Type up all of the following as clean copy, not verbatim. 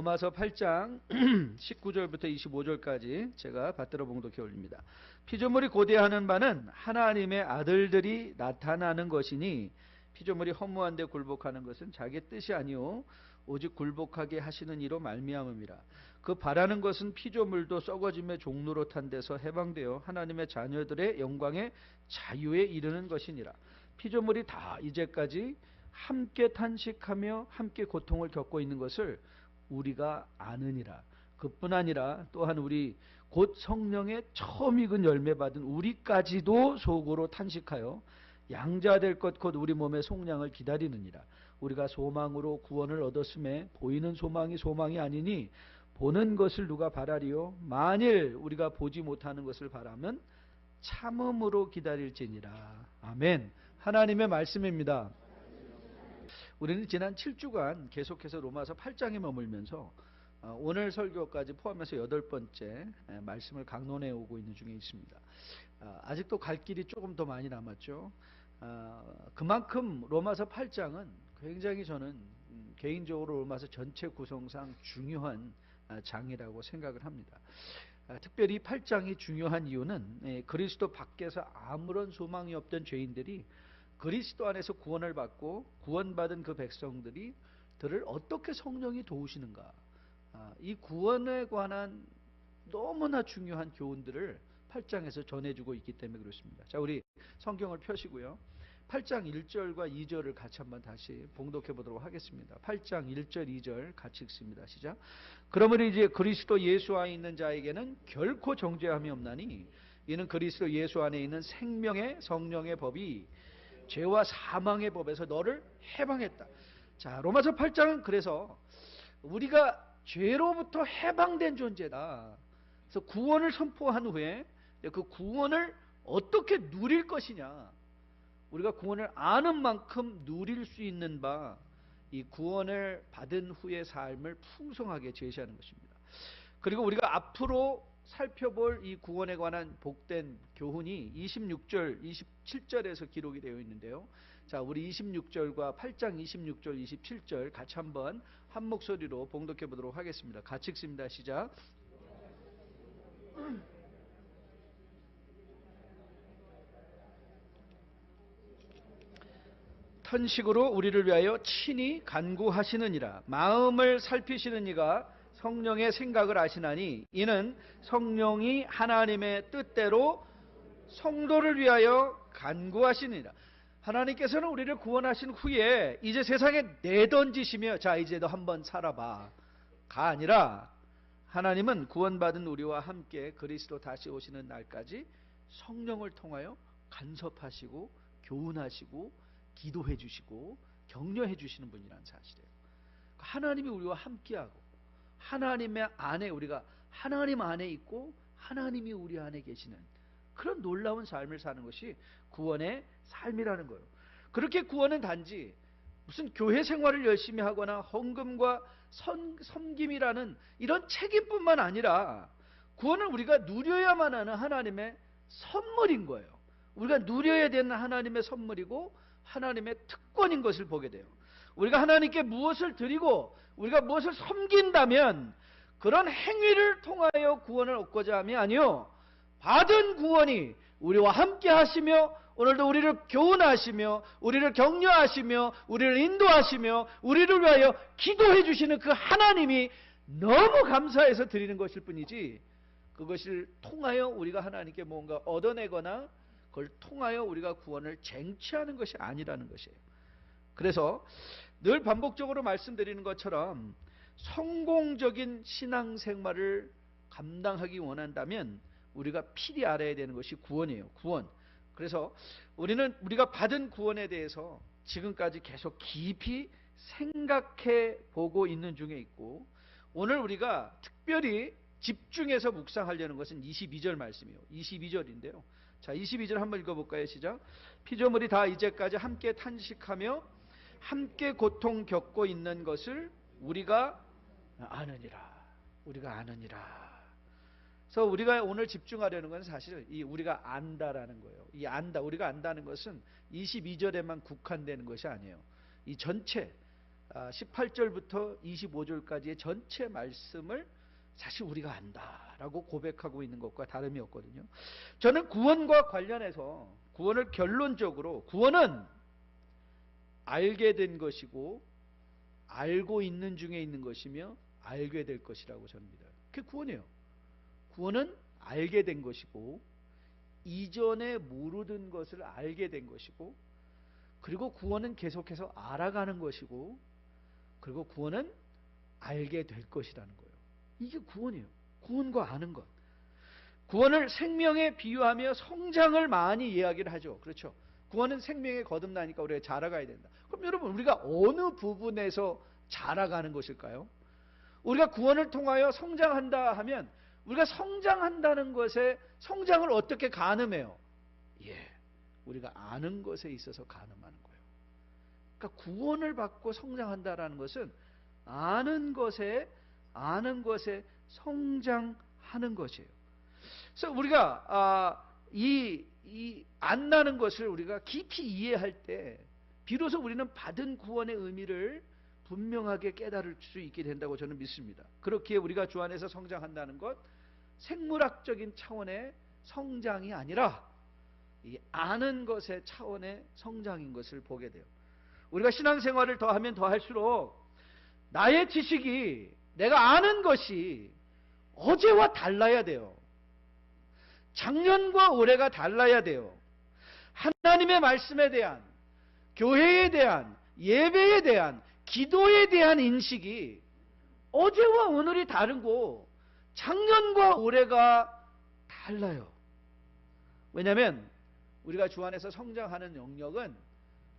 로마서 8장 19절부터 25절까지 제가 받들어 봉독해 올립니다. 피조물이 고대하는 바는 하나님의 아들들이 나타나는 것이니 피조물이 허무한 데 굴복하는 것은 자기 뜻이 아니요 오직 굴복하게 하시는 이로 말미암음이라. 그 바라는 것은 피조물도 썩어짐의 종로로 탄 데서 해방되어 하나님의 자녀들의 영광의 자유에 이르는 것이니라. 피조물이 다 이제까지 함께 탄식하며 함께 고통을 겪고 있는 것을 우리가 아느니라. 그뿐 아니라 또한 우리 곧 성령의 처음 익은 열매 받은 우리까지도 속으로 탄식하여 양자될 것 곧 우리 몸의 속량을 기다리느니라. 우리가 소망으로 구원을 얻었음에 보이는 소망이 소망이 아니니 보는 것을 누가 바라리요? 만일 우리가 보지 못하는 것을 바라면 참음으로 기다릴지니라. 아멘. 하나님의 말씀입니다. 우리는 지난 7주간 계속해서 로마서 8장에 머물면서 오늘 설교까지 포함해서 8번째 말씀을 강론해 오고 있는 중에 있습니다. 아직도 갈 길이 조금 더 많이 남았죠. 그만큼 로마서 8장은 굉장히 저는 개인적으로 로마서 전체 구성상 중요한 장이라고 생각을 합니다. 특별히 8장이 중요한 이유는 그리스도 밖에서 아무런 소망이 없던 죄인들이 그리스도 안에서 구원을 받고 구원받은 그 백성들이 들을 어떻게 성령이 도우시는가, 이 구원에 관한 너무나 중요한 교훈들을 8장에서 전해주고 있기 때문에 그렇습니다. 자, 우리 성경을 펴시고요. 8장 1절과 2절을 같이 한번 다시 봉독해 보도록 하겠습니다. 8장 1절 2절 같이 읽습니다. 시작. 그러므로 이제 그리스도 예수 안에 있는 자에게는 결코 정죄함이 없나니 이는 그리스도 예수 안에 있는 생명의 성령의 법이 죄와 사망의 법에서 너를 해방했다. 자, 로마서 8장은 그래서 우리가 죄로부터 해방된 존재다. 그래서 구원을 선포한 후에 그 구원을 어떻게 누릴 것이냐, 우리가 구원을 아는 만큼 누릴 수 있는 바, 이 구원을 받은 후의 삶을 풍성하게 제시하는 것입니다. 그리고 우리가 앞으로 살펴볼 이 구원에 관한 복된 교훈이 26절, 27절에서 기록이 되어 있는데요. 자, 우리 26절과 8장 26절, 27절 같이 한번 한 목소리로 봉독해 보도록 하겠습니다. 같이 읽습니다. 시작. 탄식으로 우리를 위하여 친히 간구하시느니라. 마음을 살피시는 이가 성령의 생각을 아시나니 이는 성령이 하나님의 뜻대로 성도를 위하여 간구하시느니라. 하나님께서는 우리를 구원하신 후에 이제 세상에 내던지시며 자 이제 너 한번 살아봐 가 아니라, 하나님은 구원받은 우리와 함께 그리스도 다시 오시는 날까지 성령을 통하여 간섭하시고 교훈하시고 기도해 주시고 격려해 주시는 분이라는 사실이에요. 하나님이 우리와 함께하고 하나님의 안에, 우리가 하나님 안에 있고 하나님이 우리 안에 계시는 그런 놀라운 삶을 사는 것이 구원의 삶이라는 거예요. 그렇게 구원은 단지 무슨 교회 생활을 열심히 하거나 헌금과 섬김이라는 이런 책임뿐만 아니라 구원을 우리가 누려야만 하는 하나님의 선물인 거예요. 우리가 누려야 되는 하나님의 선물이고 하나님의 특권인 것을 보게 돼요. 우리가 하나님께 무엇을 드리고 우리가 무엇을 섬긴다면 그런 행위를 통하여 구원을 얻고자 함이 아니요, 받은 구원이 우리와 함께 하시며 오늘도 우리를 교훈하시며 우리를 격려하시며 우리를 인도하시며 우리를 위하여 기도해 주시는 그 하나님이 너무 감사해서 드리는 것일 뿐이지, 그것을 통하여 우리가 하나님께 뭔가 얻어내거나 그걸 통하여 우리가 구원을 쟁취하는 것이 아니라는 것이에요. 그래서 늘 반복적으로 말씀드리는 것처럼 성공적인 신앙생활을 감당하기 원한다면 우리가 필히 알아야 되는 것이 구원이에요. 구원. 그래서 우리가 받은 구원에 대해서 지금까지 계속 깊이 생각해 보고 있는 중에 있고, 오늘 우리가 특별히 집중해서 묵상하려는 것은 22절 말씀이에요. 22절인데요. 자, 22절 한번 읽어볼까요? 시작. 피조물이 다 이제까지 함께 탄식하며 함께 고통 겪고 있는 것을 우리가 아느니라. 우리가 아느니라. 그래서 우리가 오늘 집중하려는 건 사실 이 우리가 안다라는 거예요. 이 안다, 우리가 안다는 것은 22절에만 국한되는 것이 아니에요. 이 전체 18절부터 25절까지의 전체 말씀을 사실 우리가 안다라고 고백하고 있는 것과 다름이 없거든요. 저는 구원과 관련해서 구원을 결론적으로 구원은 알게 된 것이고 알고 있는 중에 있는 것이며 알게 될 것이라고 저는 믿어요. 그게 구원이에요. 구원은 알게 된 것이고 이전에 모르던 것을 알게 된 것이고 그리고 구원은 계속해서 알아가는 것이고 그리고 구원은 알게 될 것이라는 거예요. 이게 구원이에요. 구원과 아는 것. 구원을 생명에 비유하며 성장을 많이 이야기를 하죠. 그렇죠. 구원은 생명에 거듭나니까 우리가 자라가야 된다. 그럼 여러분 우리가 어느 부분에서 자라가는 것일까요? 우리가 구원을 통하여 성장한다 하면 우리가 성장한다는 것에 성장을 어떻게 가늠해요? 우리가 아는 것에 있어서 가늠하는 거예요. 그러니까 구원을 받고 성장한다라는 것은 아는 것에 성장하는 것이에요. 그래서 우리가 안다는 것을 우리가 깊이 이해할 때 비로소 우리는 받은 구원의 의미를 분명하게 깨달을 수 있게 된다고 저는 믿습니다. 그렇기에 우리가 주 안에서 성장한다는 것 생물학적인 차원의 성장이 아니라 이 아는 것의 차원의 성장인 것을 보게 돼요. 우리가 신앙생활을 더하면 더할수록 나의 지식이 내가 아는 것이 어제와 달라야 돼요. 작년과 올해가 달라야 돼요. 하나님의 말씀에 대한 교회에 대한 예배에 대한 기도에 대한 인식이 어제와 오늘이 다르고 작년과 올해가 달라요. 왜냐하면 우리가 주 안에서 성장하는 영역은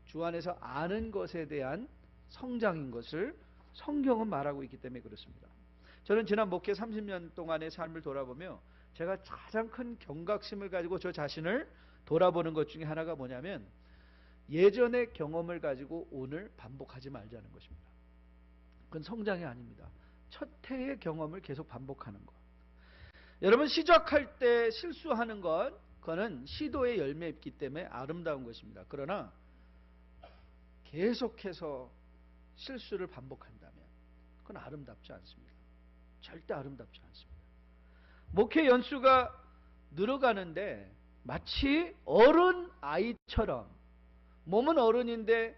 주 안에서 아는 것에 대한 성장인 것을 성경은 말하고 있기 때문에 그렇습니다. 저는 지난 목회 30년 동안의 삶을 돌아보며 제가 가장 큰 경각심을 가지고 저 자신을 돌아보는 것 중에 하나가 뭐냐면 예전의 경험을 가지고 오늘 반복하지 말자는 것입니다. 그건 성장이 아닙니다. 첫 해의 경험을 계속 반복하는 것. 여러분 시작할 때 실수하는 것 그거는 시도의 열매이기 때문에 아름다운 것입니다. 그러나 계속해서 실수를 반복한다면 그건 아름답지 않습니다. 절대 아름답지 않습니다. 목회 연수가 늘어가는데 마치 어른 아이처럼 몸은 어른인데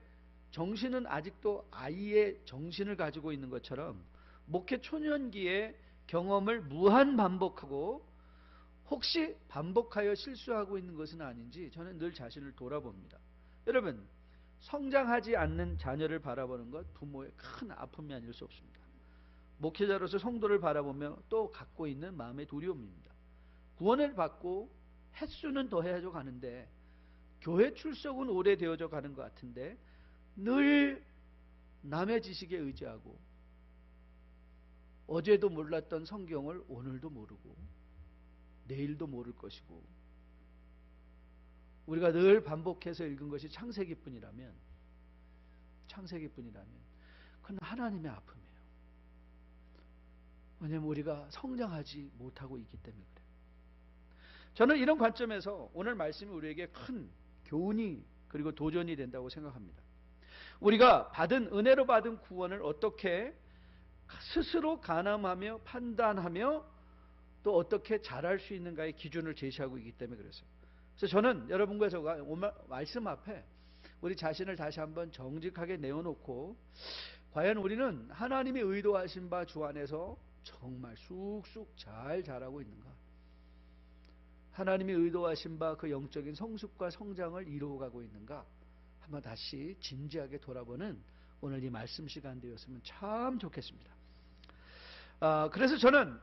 정신은 아직도 아이의 정신을 가지고 있는 것처럼 목회 초년기에 경험을 무한 반복하고 혹시 반복하여 실수하고 있는 것은 아닌지 저는 늘 자신을 돌아봅니다. 여러분 성장하지 않는 자녀를 바라보는 것 부모의 큰 아픔이 아닐 수 없습니다. 목회자로서 성도를 바라보며 또 갖고 있는 마음의 두려움입니다. 구원을 받고 횟수는 더해져 가는데 교회 출석은 오래되어져 가는 것 같은데 늘 남의 지식에 의지하고 어제도 몰랐던 성경을 오늘도 모르고 내일도 모를 것이고 우리가 늘 반복해서 읽은 것이 창세기뿐이라면 그건 하나님의 아픔이에요. 왜냐하면 우리가 성장하지 못하고 있기 때문에 그래요. 저는 이런 관점에서 오늘 말씀이 우리에게 큰 교훈이 그리고 도전이 된다고 생각합니다. 우리가 받은 은혜로 받은 구원을 어떻게 스스로 가늠하며 판단하며 또 어떻게 잘할 수 있는가의 기준을 제시하고 있기 때문에 그랬어요. 그래서 저는 여러분과 저가 오늘 말씀 앞에 우리 자신을 다시 한번 정직하게 내어놓고 과연 우리는 하나님이 의도하신 바 주 안에서 정말 쑥쑥 잘 자라고 있는가? 하나님이 의도하신 바 그 영적인 성숙과 성장을 이루어가고 있는가? 한번 다시 진지하게 돌아보는 오늘 이 말씀 시간 되었으면 참 좋겠습니다. 그래서 저는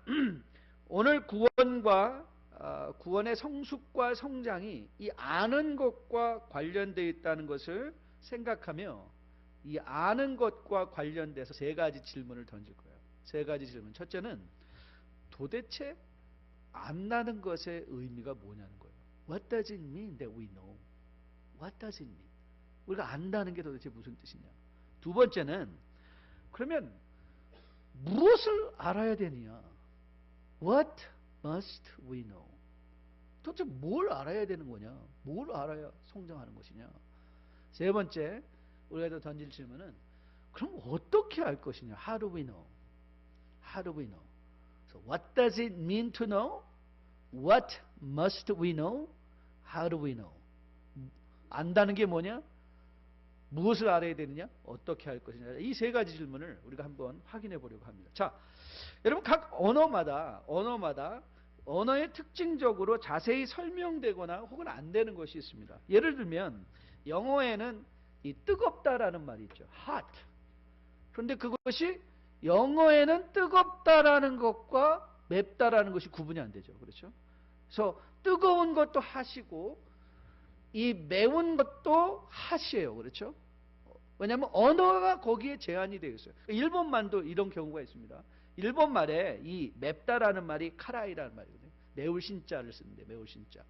오늘 구원의 성숙과 성장이 이 아는 것과 관련되어 있다는 것을 생각하며 이 아는 것과 관련돼서 세 가지 질문을 던질 거예요. 세 가지 질문. 첫째는 도대체 안다는 것의 의미가 뭐냐는 거예요. What does it mean that we know? What does it mean? 우리가 안다는 게 도대체 무슨 뜻이냐. 두 번째는 그러면 무엇을 알아야 되느냐. What must we know? 도대체 뭘 알아야 되는 거냐. 뭘 알아야 성장하는 것이냐. 세 번째 우리가 더 던질 질문은 그럼 어떻게 알 것이냐? How do we know? How do we know? So what does it mean to know? What must we know? How do we know? 안다는 게 뭐냐? 무엇을 알아야 되느냐? 어떻게 할 것이냐? 이 세 가지 질문을 우리가 한번 확인해 보려고 합니다. 자, 여러분 각 언어마다 언어의 특징적으로 자세히 설명되거나 혹은 안 되는 것이 있습니다. 예를 들면 영어에는 이 뜨겁다라는 말이 있죠. hot. 그런데 그것이 영어에는 뜨겁다라는 것과 맵다라는 것이 구분이 안 되죠. 그렇죠? 그래서 뜨거운 것도 hot이고 이 매운 것도 hot이에요. 그렇죠? 왜냐하면 언어가 거기에 제한이 되어 있어요. 일본말도 이런 경우가 있습니다. 일본말에 이 맵다라는 말이 카라이라는 말이거든요. 매울 신자를 쓰는데 매울 신자.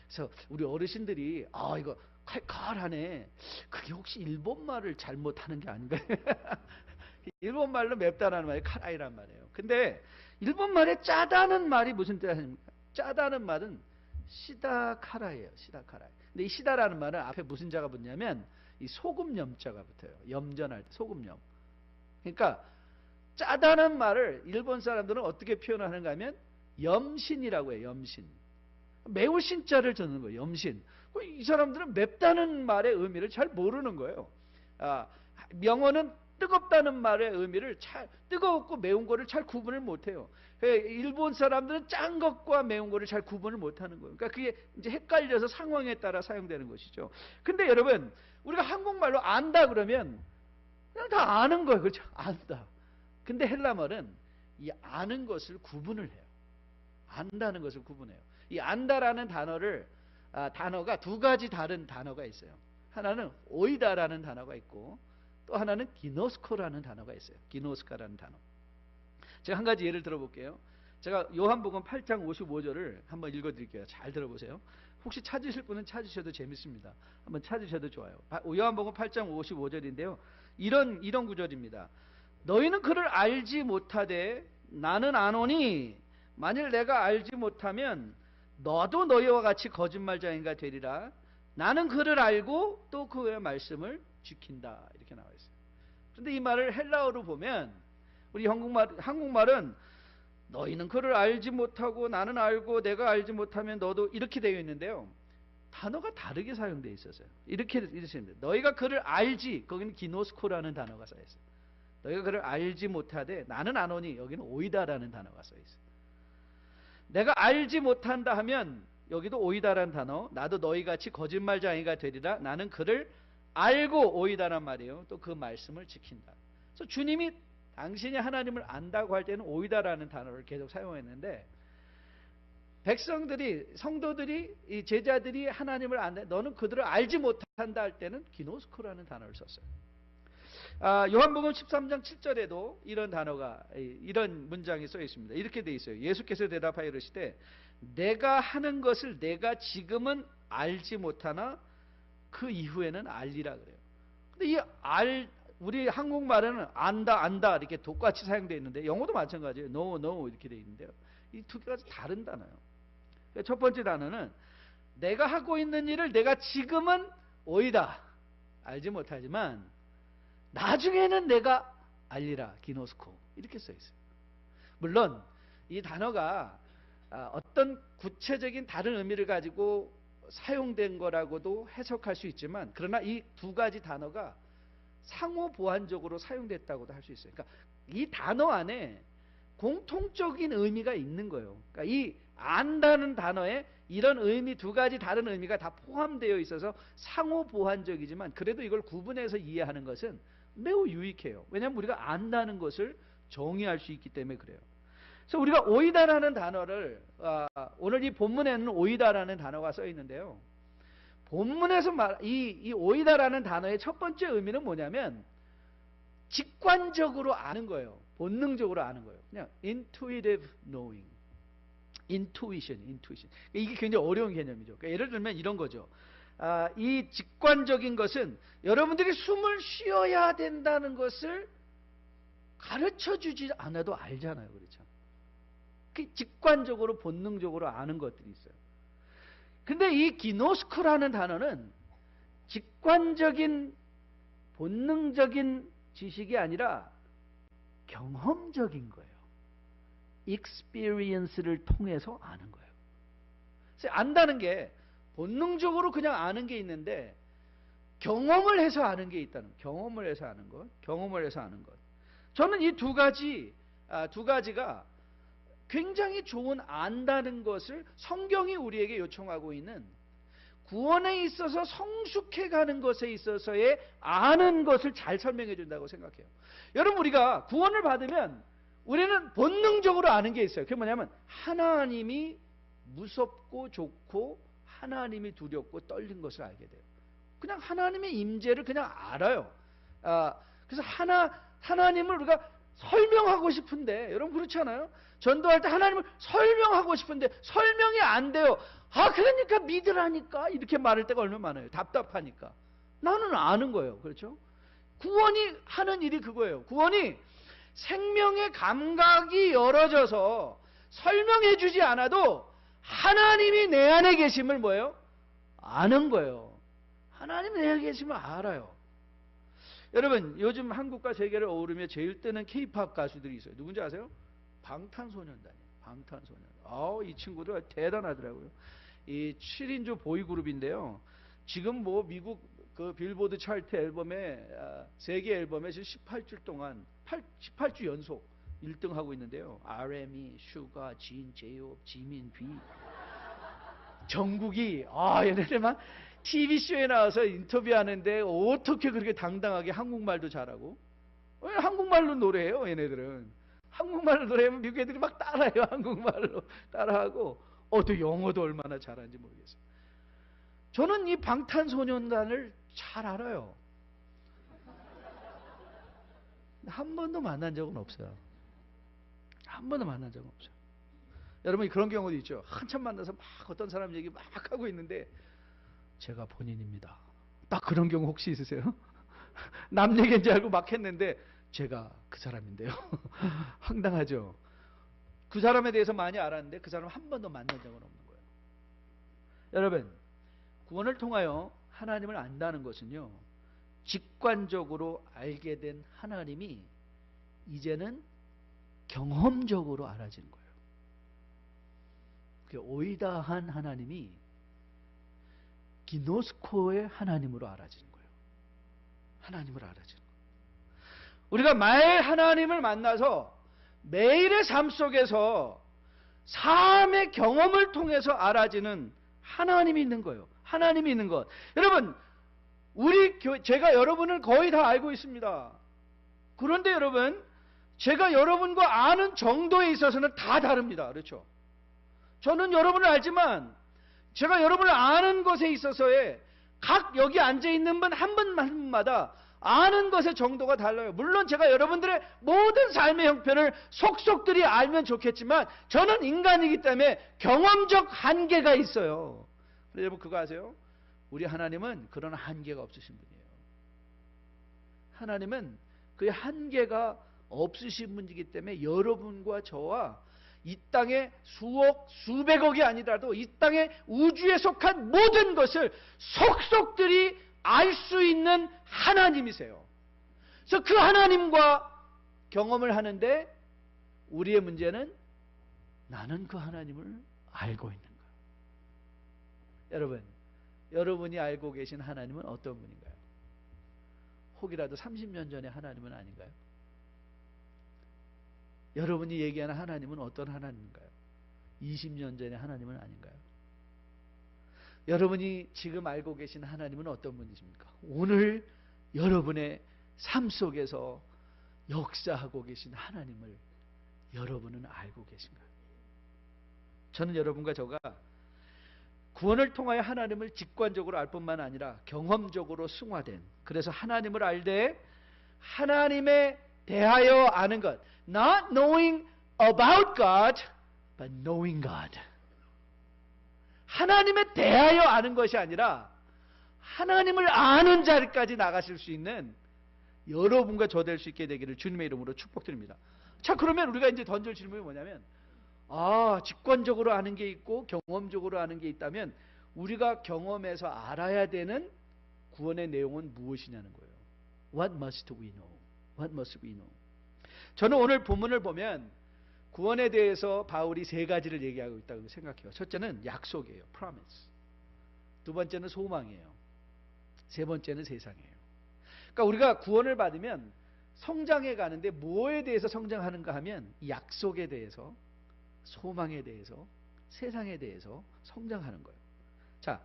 그래서 우리 어르신들이 이거 칼칼하네. 그게 혹시 일본말을 잘못하는 게 아닌가요? 일본말로 맵다라는 말이 카라이란 말이에요. 근데 일본말에 짜다는 말이 무슨 뜻입니까? 짜다는 말은 시다카라예요. 시다카라. 근데 이 시다라는 말은 앞에 무슨 자가 붙냐면 이 소금 염자가 붙어요. 염전할 때 소금 염. 그러니까 짜다는 말을 일본 사람들은 어떻게 표현하는가 하면 염신이라고 해요. 염신. 매울 신자를 듣는 거예요. 염신. 이 사람들은 맵다는 말의 의미를 잘 모르는 거예요. 명어는 뜨겁다는 말의 의미를 뜨겁고 매운 거를 잘 구분을 못해요. 일본 사람들은 짠 것과 매운 거를 잘 구분을 못하는 거예요. 그러니까 그게 이제 헷갈려서 상황에 따라 사용되는 것이죠. 근데 여러분 우리가 한국말로 안다 그러면 그냥 다 아는 거예요. 그렇죠? 안다. 근데 헬라말은 이 아는 것을 구분을 해요. 안다는 것을 구분해요. 이 안다라는 단어가 두 가지 다른 단어가 있어요. 하나는 오이다라는 단어가 있고 또 하나는 기노스코라는 단어가 있어요. 기노스카라는 단어. 제가 한 가지 예를 들어볼게요. 제가 요한복음 8장 55절을 한번 읽어드릴게요. 잘 들어보세요. 혹시 찾으실 분은 찾으셔도 재밌습니다. 한번 찾으셔도 좋아요. 요한복음 8장 55절인데요. 이런 구절입니다. 너희는 그를 알지 못하되 나는 아노니 만일 내가 알지 못하면 너도 너희와 같이 거짓말자인가 되리라. 나는 그를 알고 또 그의 말씀을 지킨다. 이렇게 나와 있어요. 그런데 이 말을 헬라어로 보면 우리 한국말은 너희는 그를 알지 못하고 나는 알고 내가 알지 못하면 너도 이렇게 되어 있는데요. 단어가 다르게 사용되어 있었어요. 이렇게 있는데 너희가 그를 알지 거기는 기노스코라는 단어가 써 있어요. 너희가 그를 알지 못하되 나는 아노니 여기는 오이다라는 단어가 써 있어요. 내가 알지 못한다 하면 여기도 오이다라는 단어 나도 너희같이 거짓말쟁이가 되리라. 나는 그를 알고 오이다란 말이에요. 또 그 말씀을 지킨다. 그래서 주님이 당신이 하나님을 안다고 할 때는 오이다라는 단어를 계속 사용했는데 백성들이 성도들이 이 제자들이 하나님을 안다 너는 그들을 알지 못한다 할 때는 기노스코라는 단어를 썼어요. 요한복음 13장 7절에도 이런 단어가 이런 문장이 써 있습니다. 이렇게 돼 있어요. 예수께서 대답하여 이르시되 내가 하는 것을 내가 지금은 알지 못하나 그 이후에는 알리라 그래요. 근데 우리 한국말에는 안다 이렇게 똑같이 사용되어 있는데 영어도 마찬가지예요. no 이렇게 되어 있는데요. 이 두 가지 다른 단어예요. 첫 번째 단어는 내가 하고 있는 일을 내가 지금은 오이다 알지 못하지만 나중에는 내가 알리라 기노스코 이렇게 써 있어요. 물론 이 단어가 어떤 구체적인 다른 의미를 가지고 사용된 거라고도 해석할 수 있지만 그러나 이 두 가지 단어가 상호 보완적으로 사용됐다고도 할 수 있어요. 그러니까 이 단어 안에 공통적인 의미가 있는 거예요. 그러니까 이 안다는 단어에 이런 의미 두 가지 다른 의미가 다 포함되어 있어서 상호 보완적이지만 그래도 이걸 구분해서 이해하는 것은 매우 유익해요. 왜냐하면 우리가 안다는 것을 정의할 수 있기 때문에 그래요. 그래서 우리가 오이다라는 단어를 오늘 이 본문에는 오이다라는 단어가 써 있는데요. 본문에서 이 오이다라는 단어의 첫 번째 의미는 뭐냐면 직관적으로 아는 거예요. 본능적으로 아는 거예요. 그냥 intuitive knowing. intuition. 이게 굉장히 어려운 개념이죠. 그러니까 예를 들면 이런 거죠. 이 직관적인 것은 여러분들이 숨을 쉬어야 된다는 것을 가르쳐주지 않아도 알잖아요. 그렇죠? 직관적으로 본능적으로 아는 것들이 있어요. 근데 이 기노스코라는 단어는 직관적인 본능적인 지식이 아니라 경험적인 거예요. experience를 통해서 아는 거예요. 그래서 안다는 게 본능적으로 그냥 아는 게 있는데 경험을 해서 아는 게 있다는 거예요. 경험을 해서 아는 것, 경험을 해서 아는 것. 저는 이 두 가지가 굉장히 좋은 안다는 것을 성경이 우리에게 요청하고 있는 구원에 있어서 성숙해가는 것에 있어서의 아는 것을 잘 설명해 준다고 생각해요. 여러분, 우리가 구원을 받으면 우리는 본능적으로 아는 게 있어요. 그게 뭐냐면 하나님이 무섭고 좋고 하나님이 두렵고 떨린 것을 알게 돼요. 그냥 하나님의 임재를 그냥 알아요. 그래서 하나님을 우리가 설명하고 싶은데, 여러분 그렇지 않아요? 전도할 때 하나님을 설명하고 싶은데 설명이 안 돼요. 그러니까 믿으라니까 이렇게 말할 때가 얼마나 많아요. 답답하니까. 나는 아는 거예요. 그렇죠? 구원이 하는 일이 그거예요. 구원이 생명의 감각이 열어져서 설명해 주지 않아도 하나님이 내 안에 계심을 뭐예요? 아는 거예요. 하나님이 내 안에 계심을 알아요. 여러분, 요즘 한국과 세계를 어우르며 제일 뜨는 K-팝 가수들이 있어요. 누군지 아세요? 방탄소년단이에요. 방탄소년단. 이 친구들 대단하더라고요. 이 7인조 보이그룹인데요. 지금 뭐 미국 그 빌보드 차트 앨범에 세계 앨범에 지금 18주 동안 18주 연속 1등 하고 있는데요. RME, 슈가, 진, 제이홉, 지민, 비. 정국이 얘네들만 TV쇼에 나와서 인터뷰하는데 어떻게 그렇게 당당하게 한국말도 잘하고? 한국말로 노래해요, 얘네들은. 한국말로 노래하면 미국 애들이 막 따라해요. 한국말로 따라하고. 또 영어도 얼마나 잘하는지 모르겠어요. 저는 이 방탄소년단을 잘 알아요. 한 번도 만난 적은 없어요. 한 번도 만난 적은 없어요. 여러분, 그런 경우도 있죠. 한참 만나서 막 어떤 사람 얘기 막 하고 있는데 제가 본인입니다. 딱 그런 경우 혹시 있으세요? 남 얘기인 줄 알고 막 했는데 제가 그 사람인데요. 황당하죠. 그 사람에 대해서 많이 알았는데 그 사람 한 번도 만난 적은 없는 거예요. 여러분, 구원을 통하여 하나님을 안다는 것은요, 직관적으로 알게 된 하나님이 이제는 경험적으로 알아지는 거예요. 그 오이다한 하나님이 기노스코의 하나님으로 알아지는 거예요. 하나님을 알아지는 거예요. 우리가 매일 하나님을 만나서 매일의 삶 속에서 삶의 경험을 통해서 알아지는 하나님이 있는 거예요. 하나님이 있는 것. 여러분, 제가 여러분을 거의 다 알고 있습니다. 그런데 여러분, 제가 여러분과 아는 정도에 있어서는 다 다릅니다. 그렇죠? 저는 여러분을 알지만 제가 여러분을 아는 것에 있어서의 각 여기 앉아있는 분 한 분마다 아는 것의 정도가 달라요. 물론 제가 여러분들의 모든 삶의 형편을 속속들이 알면 좋겠지만 저는 인간이기 때문에 경험적 한계가 있어요. 여러분 그거 아세요? 우리 하나님은 그런 한계가 없으신 분이에요. 하나님은 그 한계가 없으신 분이기 때문에 여러분과 저와 이 땅에 수억, 수백억이 아니라도 이 땅에 우주에 속한 모든 것을 속속들이 알 수 있는 하나님이세요. 그래서 그 하나님과 경험을 하는데 우리의 문제는 나는 그 하나님을 알고 있는 거예요. 여러분, 여러분이 알고 계신 하나님은 어떤 분인가요? 혹이라도 30년 전의 하나님은 아닌가요? 여러분이 얘기하는 하나님은 어떤 하나님인가요? 20년 전의 하나님은 아닌가요? 여러분이 지금 알고 계신 하나님은 어떤 분이십니까? 오늘 여러분의 삶 속에서 역사하고 계신 하나님을 여러분은 알고 계신가요? 저는 여러분과 저가 구원을 통하여 하나님을 직관적으로 알 뿐만 아니라 경험적으로 승화된, 그래서 하나님을 알되 하나님에 대하여 아는 것, not knowing about God, but knowing God. 하나님에 대하여 아는 것이 아니라 하나님을 아는 자리까지 나가실 수 있는 여러분과 저 될 수 있게 되기를 주님의 이름으로 축복드립니다. 자, 그러면 우리가 이제 던질 질문이 뭐냐면, 직관적으로 아는 게 있고 경험적으로 아는 게 있다면 우리가 경험해서 알아야 되는 구원의 내용은 무엇이냐는 거예요. What must we know? What must we know? 저는 오늘 본문을 보면 구원에 대해서 바울이 세 가지를 얘기하고 있다고 생각해요. 첫째는 약속이에요. promise. 두 번째는 소망이에요. 세 번째는 세상이에요. 그러니까 우리가 구원을 받으면 성장해 가는데 뭐에 대해서 성장하는가 하면 약속에 대해서, 소망에 대해서, 세상에 대해서 성장하는 거예요. 자,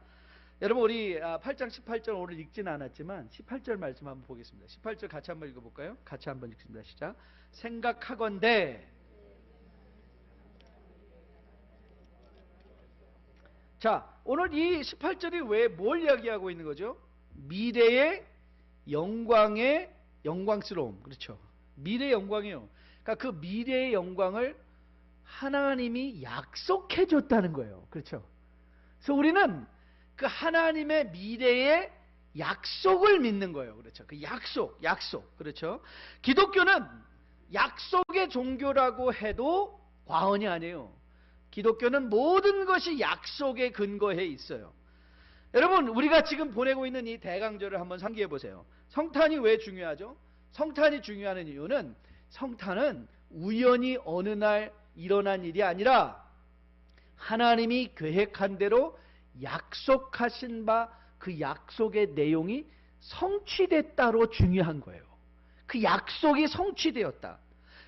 여러분 우리 8장 18절 오늘 읽지는 않았지만 18절 말씀 한번 보겠습니다. 18절 같이 한번 읽어볼까요? 같이 한번 읽습니다. 시작. 생각하건대. 자, 오늘 이 18절이 왜 뭘 이야기하고 있는 거죠? 미래의 영광스러움. 그렇죠. 미래의 영광이요. 그러니까 그 미래의 영광을 하나님이 약속해 줬다는 거예요. 그렇죠. 그래서 우리는 그 하나님의 미래의 약속을 믿는 거예요. 그렇죠. 그 약속. 그렇죠. 기독교는 약속의 종교라고 해도 과언이 아니에요. 기독교는 모든 것이 약속에 근거해 있어요. 여러분, 우리가 지금 보내고 있는 이 대강절을 한번 상기해 보세요. 성탄이 왜 중요하죠? 성탄이 중요한 이유는 성탄은 우연히 어느 날 일어난 일이 아니라 하나님이 계획한 대로 약속하신 바 그 약속의 내용이 성취됐다로 중요한 거예요. 그 약속이 성취되었다.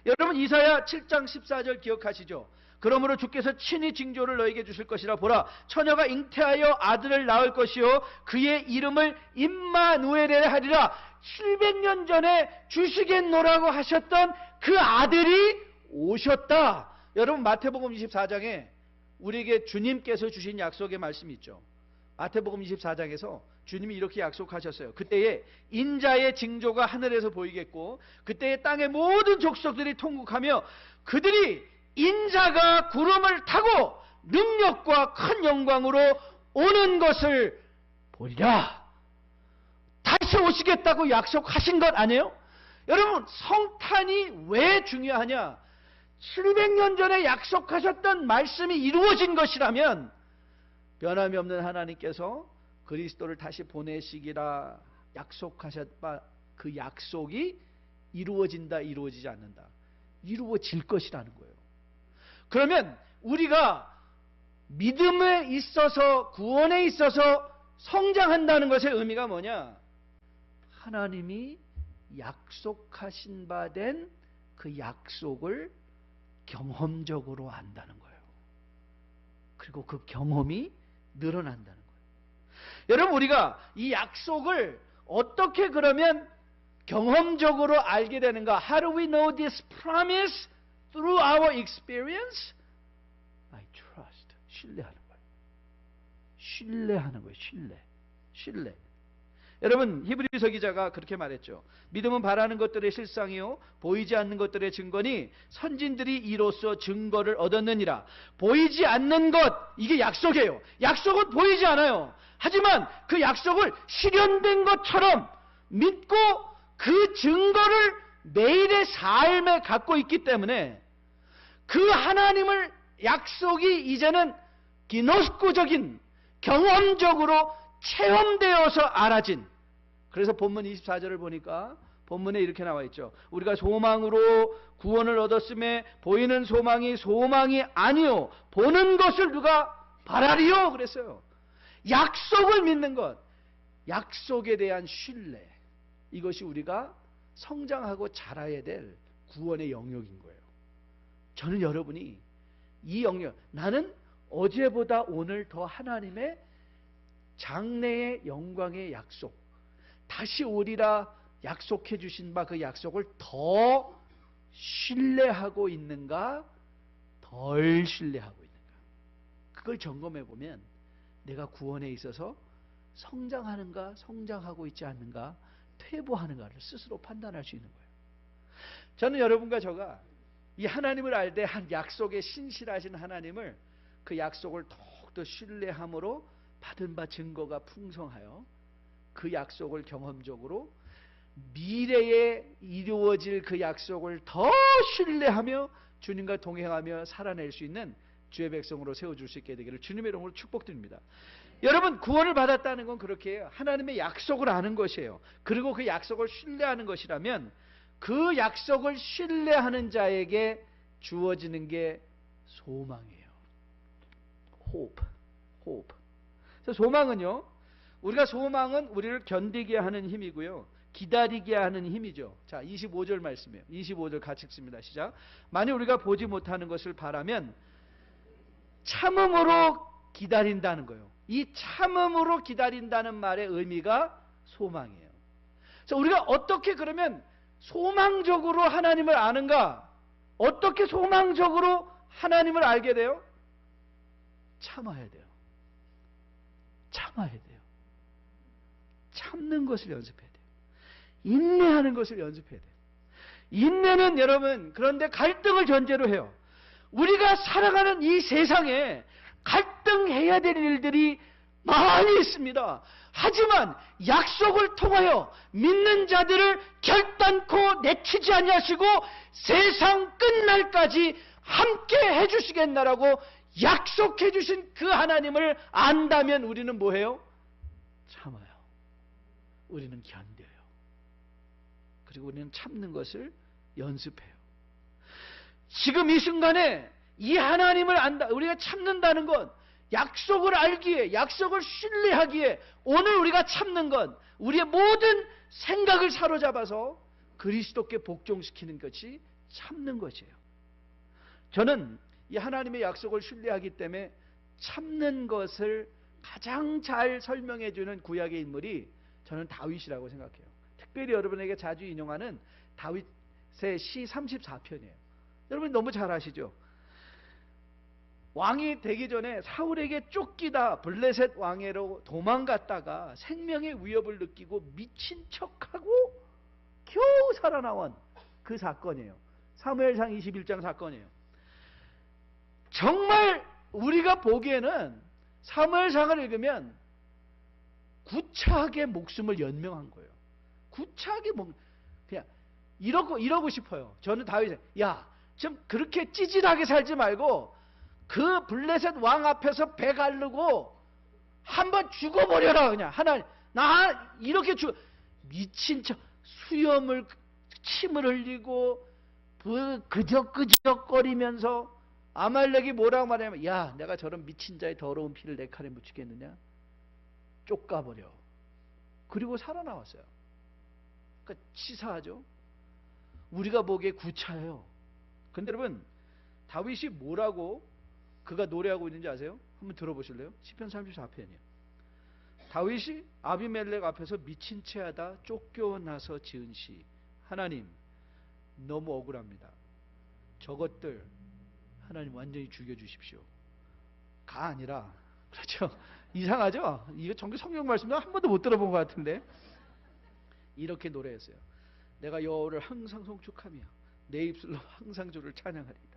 여러분 이사야 7장 14절 기억하시죠? 그러므로 주께서 친히 징조를 너에게 주실 것이라. 보라, 처녀가 잉태하여 아들을 낳을 것이요 그의 이름을 임마누엘에 하리라. 700년 전에 주시겠노라고 하셨던 그 아들이 오셨다. 여러분 마태복음 24장에 우리에게 주님께서 주신 약속의 말씀이 있죠. 마태복음 24장에서 주님이 이렇게 약속하셨어요. 그때에 인자의 징조가 하늘에서 보이겠고 그때에 땅의 모든 족속들이 통곡하며 그들이 인자가 구름을 타고 능력과 큰 영광으로 오는 것을 보리라. 다시 오시겠다고 약속하신 것 아니에요? 여러분 성탄이 왜 중요하냐? 700년 전에 약속하셨던 말씀이 이루어진 것이라면 변함이 없는 하나님께서 그리스도를 다시 보내시기라 약속하셨다. 그 약속이 이루어진다, 이루어지지 않는다. 이루어질 것이라는 거예요. 그러면 우리가 믿음에 있어서, 구원에 있어서 성장한다는 것의 의미가 뭐냐? 하나님이 약속하신 바 된 그 약속을 경험적으로 안다는 거예요. 그리고 그 경험이 늘어난다는 거예요. 여러분 우리가 이 약속을 어떻게 그러면 경험적으로 알게 되는가? How do we know this promise? Through our experience? I trust. 신뢰하는 거예요. 신뢰하는 거예요. 신뢰. 여러분 히브리서 기자가 그렇게 말했죠. 믿음은 바라는 것들의 실상이요 보이지 않는 것들의 증거니 선진들이 이로써 증거를 얻었느니라. 보이지 않는 것, 이게 약속이에요. 약속은 보이지 않아요. 하지만 그 약속을 실현된 것처럼 믿고 그 증거를 매일의 삶에 갖고 있기 때문에 그 하나님을 약속이 이제는 기노스코적인 경험적으로 체험되어서 알아진. 그래서 본문 24절을 보니까 본문에 이렇게 나와 있죠. 우리가 소망으로 구원을 얻었음에 보이는 소망이 아니요 보는 것을 누가 바라리요 그랬어요. 약속을 믿는 것, 약속에 대한 신뢰, 이것이 우리가 성장하고 자라야 될 구원의 영역인 거예요. 저는 여러분이 이 영역, 나는 어제보다 오늘 더 하나님의 장래의 영광의 약속, 다시 오리라 약속해 주신 바 그 약속을 더 신뢰하고 있는가, 덜 신뢰하고 있는가, 그걸 점검해 보면 내가 구원에 있어서 성장하는가, 성장하고 있지 않는가, 퇴보하는가를 스스로 판단할 수 있는 거예요. 저는 여러분과 저가 이 하나님을 알 때 한 약속에 신실하신 하나님을, 그 약속을 더욱더 신뢰함으로 받은 바 증거가 풍성하여 그 약속을 경험적으로 미래에 이루어질 그 약속을 더 신뢰하며 주님과 동행하며 살아낼 수 있는 주의 백성으로 세워줄 수 있게 되기를 주님의 이름으로 축복드립니다. 여러분, 구원을 받았다는 건 그렇게 해요. 하나님의 약속을 아는 것이에요. 그리고 그 약속을 신뢰하는 것이라면 그 약속을 신뢰하는 자에게 주어지는 게 소망이에요. hope. 그래서 소망은요, 소망은 우리를 견디게 하는 힘이고요, 기다리게 하는 힘이죠. 자, 25절 말씀이에요. 25절 같이 읽습니다. 시작. 만일 우리가 보지 못하는 것을 바라면 참음으로 기다린다는 거예요. 이 참음으로 기다린다는 말의 의미가 소망이에요. 자, 우리가 어떻게 그러면 소망적으로 하나님을 아는가? 어떻게 소망적으로 하나님을 알게 돼요? 참아야 돼요. 참아야 돼요. 참는 것을 연습해야 돼요. 인내하는 것을 연습해야 돼요. 인내는 여러분, 그런데 갈등을 전제로 해요. 우리가 살아가는 이 세상에 갈등해야 될 일들이 많이 있습니다. 하지만 약속을 통하여 믿는 자들을 결단코 내치지 아니하시고 세상 끝날까지 함께 해주시겠나라고 약속해 주신 그 하나님을 안다면 우리는 뭐해요? 참아요. 우리는 견뎌요. 그리고 우리는 참는 것을 연습해요. 지금 이 순간에 이 하나님을 안다, 우리가 참는다는 건 약속을 알기에, 약속을 신뢰하기에 오늘 우리가 참는 건 우리의 모든 생각을 사로잡아서 그리스도께 복종시키는 것이 참는 것이에요. 저는 이 하나님의 약속을 신뢰하기 때문에 참는 것을 가장 잘 설명해 주는 구약의 인물이 저는 다윗이라고 생각해요. 특별히 여러분에게 자주 인용하는 다윗의 시 34편이에요. 여러분 너무 잘 아시죠? 왕이 되기 전에 사울에게 쫓기다 블레셋 왕에로 도망갔다가 생명의 위협을 느끼고 미친 척하고 겨우 살아나온 그 사건이에요. 사무엘상 21장 사건이에요. 정말 우리가 보기에는 사무엘상을 읽으면 구차하게 목숨을 연명한 거예요. 구차하게 그냥 이러고 싶어요. 저는 다윗에, 야, 좀 그렇게 찌질하게 살지 말고 그 블레셋 왕 앞에서 배 가르고 한번 죽어버려라. 그냥 하나님, 나 이렇게 미친 척 수염을 침을 흘리고 그적거리면서 아말렉이 뭐라고 말하냐면, 야, 내가 저런 미친 자의 더러운 피를 내 칼에 묻히겠느냐? 쫓가버려. 그리고 살아나왔어요. 그러니까 치사하죠. 우리가 보기에 구차해요. 근데 여러분, 다윗이 뭐라고 그가 노래하고 있는지 아세요? 한번 들어보실래요? 시편 34편이에요. 다윗이 아비멜렉 앞에서 미친 채하다 쫓겨나서 지은 시. 하나님, 너무 억울합니다. 저것들 하나님 완전히 죽여주십시오. 가 아니라, 그렇죠? 이상하죠? 이거 정규 성경 말씀도 한 번도 못 들어본 것 같은데 이렇게 노래했어요. 내가 여호와를 항상 송축하며 내 입술로 항상 주를 찬양하리이다.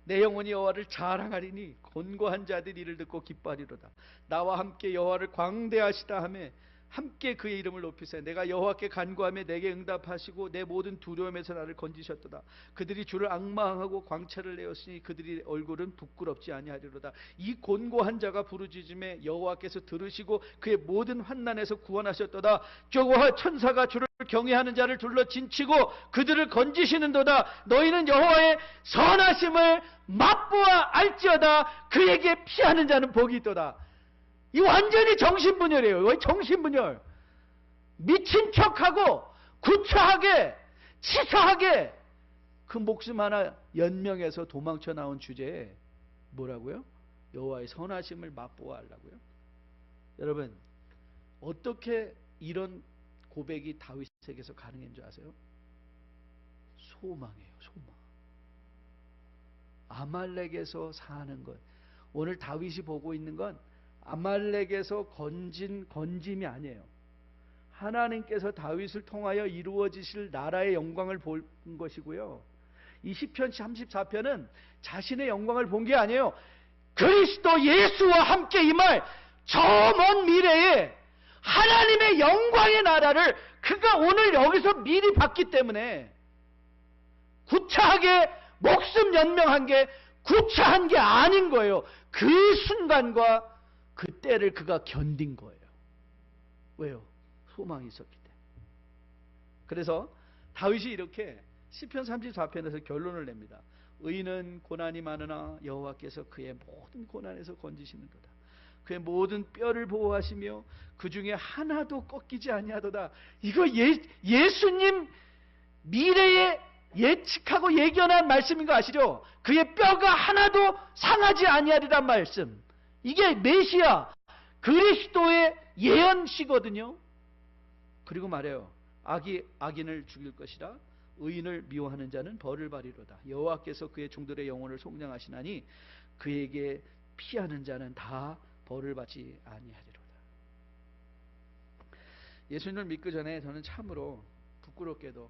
내 영혼이 여호와를 자랑하리니 곤고한 자들이 이를 듣고 기뻐하리로다. 나와 함께 여호와를 광대하시다 하며 함께 그의 이름을 높이세. 내가 여호와께 간구하며 내게 응답하시고 내 모든 두려움에서 나를 건지셨도다. 그들이 주를 앙망하고 광채를 내었으니 그들의 얼굴은 부끄럽지 아니하리로다. 이 곤고한 자가 부르짖음에 여호와께서 들으시고 그의 모든 환난에서 구원하셨도다. 여호와 천사가 주를 경외하는 자를 둘러 진치고 그들을 건지시는도다. 너희는 여호와의 선하심을 맛보아 알지어다. 그에게 피하는 자는 복이 있도다. 이 완전히 정신분열이에요. 정신분열. 미친 척하고 구차하게 치사하게 그 목숨 하나 연명해서 도망쳐 나온 주제에 뭐라고요? 여호와의 선하심을 맛보아 하려고요. 여러분, 어떻게 이런 고백이 다윗에게서 가능한 줄 아세요? 소망이에요. 소망. 아말렉에서 사는 것. 오늘 다윗이 보고 있는 건 아말렉에서 건짐이 아니에요. 하나님께서 다윗을 통하여 이루어지실 나라의 영광을 본 것이고요. 이 시편 34편은 자신의 영광을 본 게 아니에요. 그리스도 예수와 함께 임할 저 먼 미래에 하나님의 영광의 나라를 그가 오늘 여기서 미리 봤기 때문에 구차하게 목숨 연명한 게 구차한 게 아닌 거예요. 그 순간과 그 때를 그가 견딘 거예요. 왜요? 소망이 있었기 때문에. 그래서 다윗이 이렇게 시편 34편에서 결론을 냅니다. 의인은 고난이 많으나 여호와께서 그의 모든 고난에서 건지시는도다. 그의 모든 뼈를 보호하시며 그 중에 하나도 꺾이지 아니하도다. 이거 예수님 미래에 예측하고 예견한 말씀인 거 아시죠? 그의 뼈가 하나도 상하지 아니하리란 말씀. 이게 메시아 그리스도의 예언시거든요. 그리고 말해요. 악인을 죽일 것이라 의인을 미워하는 자는 벌을 받으리로다. 여호와께서 그의 종들의 영혼을 속량하시나니 그에게 피하는 자는 다 벌을 받지 아니하리로다. 예수님을 믿기 전에 저는 참으로 부끄럽게도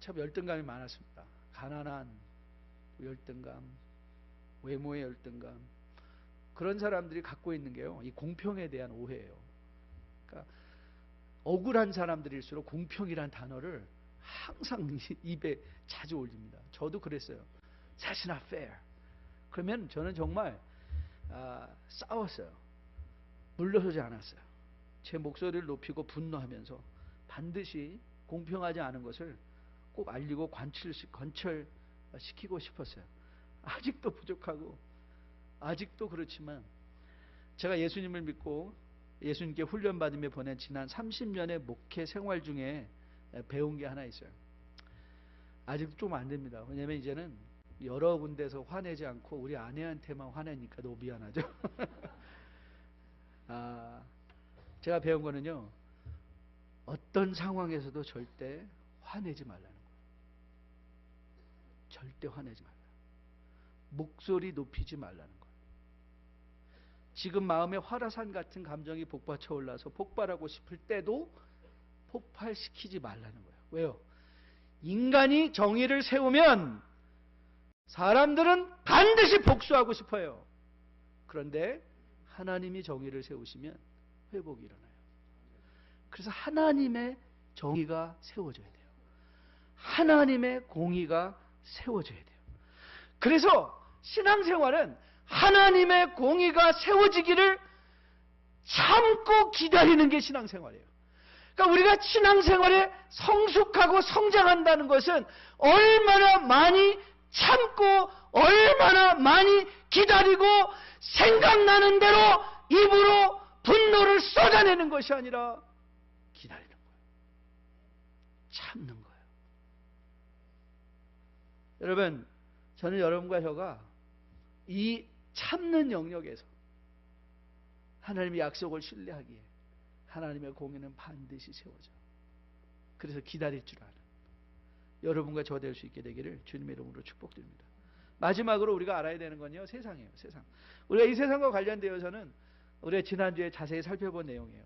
참 열등감이 많았습니다. 가난한 열등감, 외모의 열등감, 그런 사람들이 갖고 있는 게요, 이 공평에 대한 오해예요. 그러니까 억울한 사람들일수록 공평이란 단어를 항상 입에 자주 올립니다. 저도 그랬어요. That's not fair. 그러면 저는 정말 싸웠어요. 물러서지 않았어요. 제 목소리를 높이고 분노하면서 반드시 공평하지 않은 것을 꼭 알리고 관철시키고 싶었어요. 아직도 부족하고 아직도 그렇지만 제가 예수님을 믿고 예수님께 훈련받으며 보낸 지난 30년의 목회 생활 중에 배운 게 하나 있어요. 아직도 좀 안 됩니다. 왜냐하면 이제는 여러 군데서 화내지 않고 우리 아내한테만 화내니까 너무 미안하죠. 제가 배운 거는요, 어떤 상황에서도 절대 화내지 말라는 거예요. 절대 화내지 말라. 목소리 높이지 말라는 거예요. 지금 마음에 화라산 같은 감정이 복받쳐 올라서 폭발하고 싶을 때도 폭발시키지 말라는 거예요. 왜요? 인간이 정의를 세우면 사람들은 반드시 복수하고 싶어요. 그런데 하나님이 정의를 세우시면 회복이 일어나요. 그래서 하나님의 정의가 세워져야 돼요. 하나님의 공의가 세워져야 돼요. 그래서 신앙생활은 하나님의 공의가 세워지기를 참고 기다리는 게 신앙생활이에요. 그러니까 우리가 신앙생활에 성숙하고 성장한다는 것은 얼마나 많이 참고 얼마나 많이 기다리고 생각나는 대로 입으로 분노를 쏟아내는 것이 아니라 기다리는 거예요. 참는 거예요. 여러분, 저는 여러분과 저가 이 참는 영역에서 하나님의 약속을 신뢰하기에 하나님의 공의는 반드시 세워져. 그래서 기다릴 줄 아는 여러분과 저 될 수 있게 되기를 주님의 이름으로 축복드립니다. 마지막으로 우리가 알아야 되는 건요, 세상이에요. 세상. 우리가 이 세상과 관련되어서는 우리가 지난주에 자세히 살펴본 내용이에요.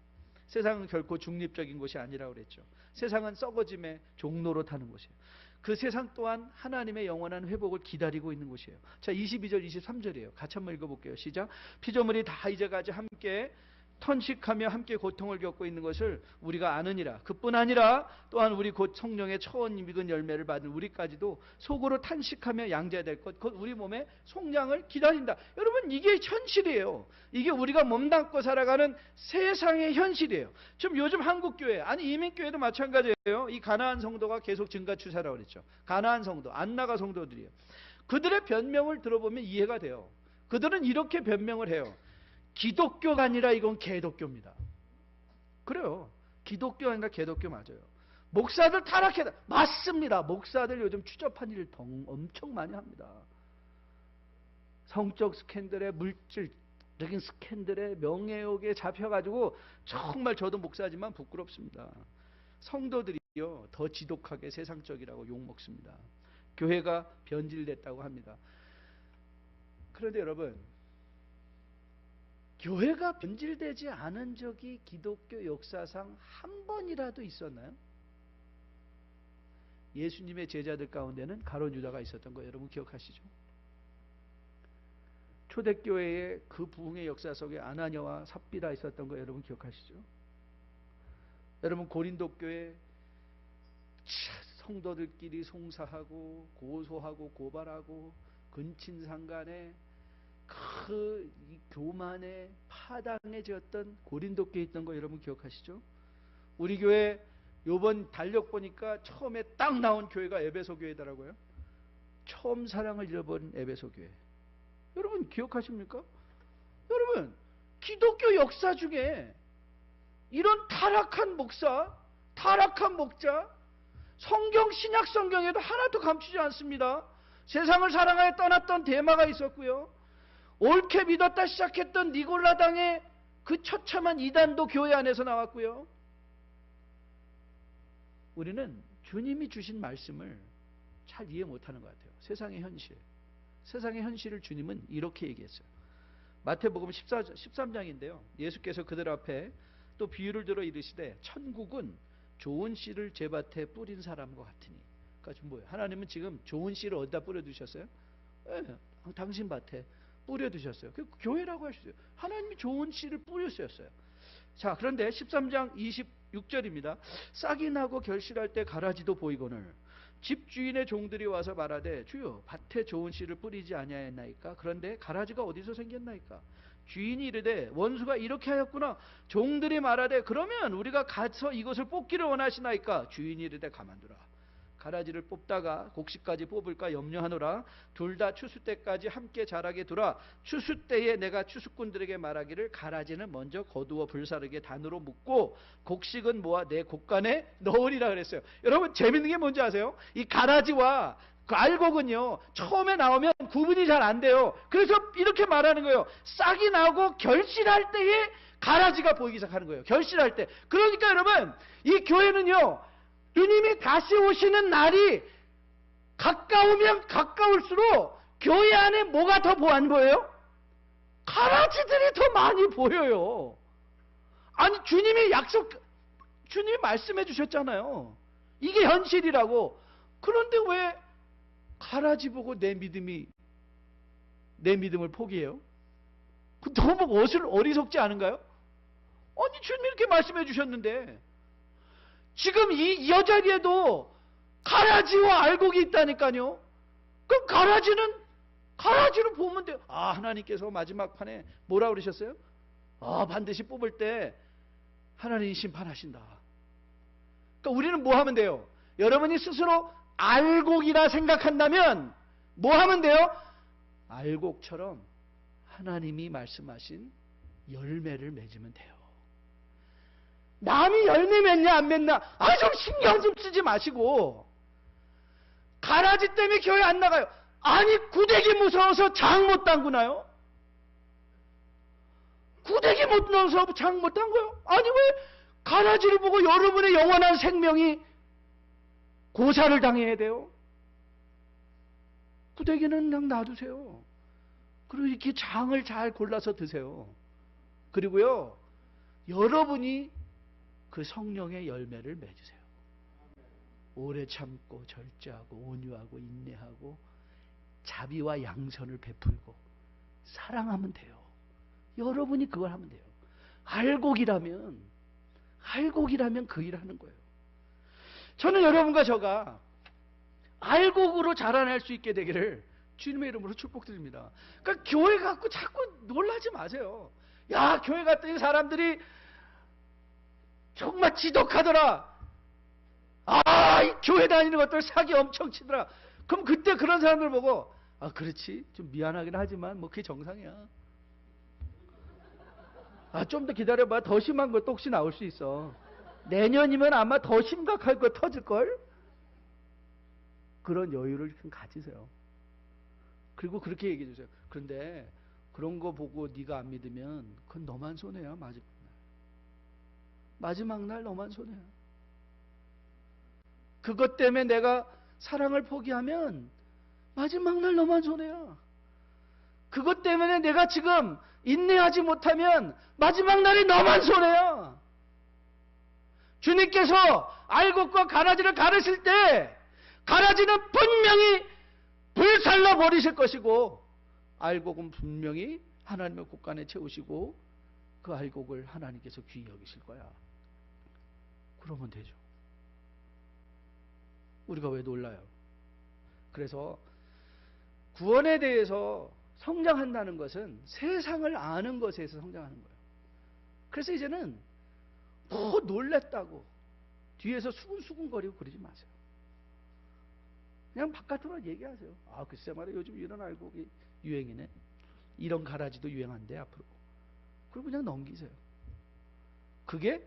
세상은 결코 중립적인 곳이 아니라고 그랬죠. 세상은 썩어짐의 종로로 타는 곳이에요. 그 세상 또한 하나님의 영원한 회복을 기다리고 있는 곳이에요. 자, 22절 23절이에요. 같이 한번 읽어볼게요. 시작. 피조물이 다 이제까지 함께 탄식하며 함께 고통을 겪고 있는 것을 우리가 아느니라. 그뿐 아니라 또한 우리 곧 성령의 처음 익은 열매를 받은 우리까지도 속으로 탄식하며 양자될 것, 곧 우리 몸의 속량을 기다린다. 여러분, 이게 현실이에요. 이게 우리가 몸담고 살아가는 세상의 현실이에요. 지금 요즘 한국교회, 아니 이민교회도 마찬가지예요. 이 가나안 성도가 계속 증가 추세라고 그랬죠. 가나안 성도, 안 나가 성도들이에요. 그들의 변명을 들어보면 이해가 돼요. 그들은 이렇게 변명을 해요. 기독교가 아니라 이건 개독교입니다. 그래요. 기독교 아니라 개독교 맞아요. 목사들 타락해다. 맞습니다. 목사들 요즘 추접한 일 엄청 많이 합니다. 성적 스캔들에, 물질적인 스캔들에, 명예욕에 잡혀가지고 정말 저도 목사지만 부끄럽습니다. 성도들이요, 더 지독하게 세상적이라고 욕먹습니다. 교회가 변질됐다고 합니다. 그런데 여러분, 교회가 변질되지 않은 적이 기독교 역사상 한 번이라도 있었나요? 예수님의 제자들 가운데는 가룟 유다가 있었던 거 여러분 기억하시죠? 초대교회의 그 부흥의 역사 속에 아나니아와 삽비라 있었던 거 여러분 기억하시죠? 여러분, 고린도 교회 성도들끼리 송사하고 고소하고 고발하고 근친상간에 그 교만에 파당해졌던 고린도 교회 있던 거 여러분 기억하시죠? 우리 교회 요번 달력 보니까 처음에 딱 나온 교회가 에베소 교회더라고요. 처음 사랑을 잃어버린 에베소 교회. 여러분 기억하십니까? 여러분 기독교 역사 중에 이런 타락한 목사, 타락한 목자, 성경 신약 성경에도 하나도 감추지 않습니다. 세상을 사랑하여 떠났던 데마가 있었고요. 옳게 믿었다 시작했던 니골라당의 그 처참한 이단도 교회 안에서 나왔고요. 우리는 주님이 주신 말씀을 잘 이해 못하는 것 같아요. 세상의 현실. 세상의 현실을 주님은 이렇게 얘기했어요. 마태복음 13장인데요. 예수께서 그들 앞에 또 비유를 들어 이르시되 천국은 좋은 씨를 제 밭에 뿌린 사람과 같으니. 그러니까 지금 뭐예요? 하나님은 지금 좋은 씨를 어디다 뿌려두셨어요? 당신 밭에 뿌려두셨어요. 그 교회라고 하셨어요. 하나님이 좋은 씨를 뿌렸어요. 자, 그런데 13장 26절입니다. 싹이 나고 결실할 때 가라지도 보이거늘 집주인의 종들이 와서 말하되 주여 밭에 좋은 씨를 뿌리지 아니하였나이까? 그런데 가라지가 어디서 생겼나이까? 주인이 이르되 원수가 이렇게 하였구나. 종들이 말하되 그러면 우리가 가서 이것을 뽑기를 원하시나이까? 주인이 이르되 가만두라. 가라지를 뽑다가 곡식까지 뽑을까 염려하노라. 둘 다 추수 때까지 함께 자라게 두라. 추수 때에 내가 추수꾼들에게 말하기를 가라지는 먼저 거두어 불사르게 단으로 묶고 곡식은 모아 내 곡간에 넣으리라 그랬어요. 여러분 재밌는 게 뭔지 아세요? 이 가라지와 그 알곡은요 처음에 나오면 구분이 잘 안 돼요. 그래서 이렇게 말하는 거예요. 싹이 나고 결실할 때에 가라지가 보이기 시작하는 거예요. 결실할 때. 그러니까 여러분 이 교회는요 주님이 다시 오시는 날이 가까우면 가까울수록 교회 안에 뭐가 더 안 보여요? 가라지들이 더 많이 보여요. 아니 주님이 말씀해 주셨잖아요. 이게 현실이라고. 그런데 왜 가라지 보고 내 믿음을 포기해요? 너무 어리석지 않은가요? 아니 주님이 이렇게 말씀해 주셨는데 지금 이 여자리에도 가라지와 알곡이 있다니까요. 그럼 가라지를 보면 돼요. 아, 하나님께서 마지막 판에 뭐라 그러셨어요? 아, 반드시 뽑을 때 하나님이 심판하신다. 그러니까 우리는 뭐 하면 돼요? 여러분이 스스로 알곡이라 생각한다면 뭐 하면 돼요? 알곡처럼 하나님이 말씀하신 열매를 맺으면 돼요. 남이 열매 맺냐 안 맺냐 좀 신경 좀 쓰지 마시고. 가라지 때문에 교회 안 나가요. 아니 구데기 무서워서 장 못 담그나요? 구데기 무서워서 장 못 담궈요? 아니 왜 가라지를 보고 여러분의 영원한 생명이 고사를 당해야 돼요? 구데기는 그냥 놔두세요. 그리고 이렇게 장을 잘 골라서 드세요. 그리고요 여러분이 그 성령의 열매를 맺으세요. 오래 참고 절제하고 온유하고 인내하고 자비와 양선을 베풀고 사랑하면 돼요. 여러분이 그걸 하면 돼요. 알곡이라면 그 일을 하는 거예요. 저는 여러분과 저가 알곡으로 자라날 수 있게 되기를 주님의 이름으로 축복드립니다. 그러니까 교회 갖고 자꾸 놀라지 마세요. 야, 교회 갔더니 사람들이 정말 지독하더라. 이 교회 다니는 것들 사기 엄청 치더라. 그럼 그때 그런 사람들 보고 그렇지 좀 미안하긴 하지만 뭐 그게 정상이야. 좀 더 기다려봐. 더 심한 것도 혹시 나올 수 있어. 내년이면 아마 더 심각할 거 터질걸? 그런 여유를 좀 가지세요. 그리고 그렇게 얘기해 주세요. 그런데 그런 거 보고 네가 안 믿으면 그건 너만 손해야. 마지막 날 너만 손해야. 그것 때문에 내가 사랑을 포기하면 마지막 날 너만 손해야. 그것 때문에 내가 지금 인내하지 못하면 마지막 날이 너만 손해야. 주님께서 알곡과 가라지를 가르실 때 가라지는 분명히 불살라 버리실 것이고 알곡은 분명히 하나님의 곳간에 채우시고 그 알곡을 하나님께서 귀히 여기실 거야. 그러면 되죠. 우리가 왜 놀라요? 그래서 구원에 대해서 성장한다는 것은 세상을 아는 것에서 성장하는 거예요. 그래서 이제는 뭐 놀랬다고 뒤에서 수근수근거리고 그러지 마세요. 그냥 바깥으로 얘기하세요. 아, 글쎄 말이야, 요즘 이런 알곡이 유행이네. 이런 가라지도 유행한대 앞으로. 그리고 그냥 넘기세요. 그게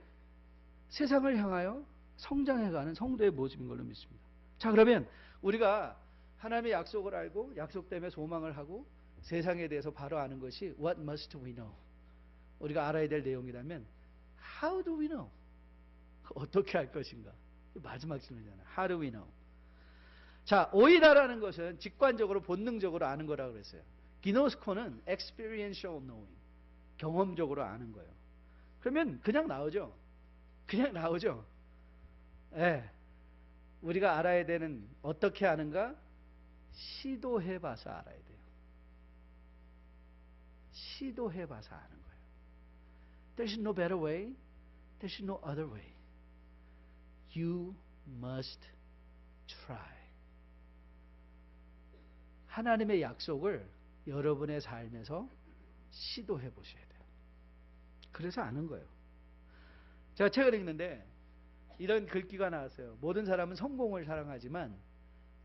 세상을 향하여 성장해가는 성도의 모습인 걸로 믿습니다. 자, 그러면 우리가 하나님의 약속을 알고 약속 때문에 소망을 하고 세상에 대해서 바로 아는 것이 What must we know? 우리가 알아야 될 내용이라면 How do we know? 어떻게 할 것인가? 마지막 질문이잖아요. How do we know? 자, 오이다라는 것은 직관적으로 본능적으로 아는 거라고 그랬어요. 기노스코는 experiential knowing, 경험적으로 아는 거예요. 그러면 그냥 나오죠. 그냥 나오죠. 예. 우리가 알아야 되는 어떻게 아는가? 시도해봐서 알아야 돼요. 시도해봐서 아는 거예요. There's no better way. There's no other way. You must try. 하나님의 약속을 여러분의 삶에서 시도해 보셔야 돼요. 그래서 아는 거예요. 제가 책을 읽는데 이런 글귀가 나왔어요. 모든 사람은 성공을 사랑하지만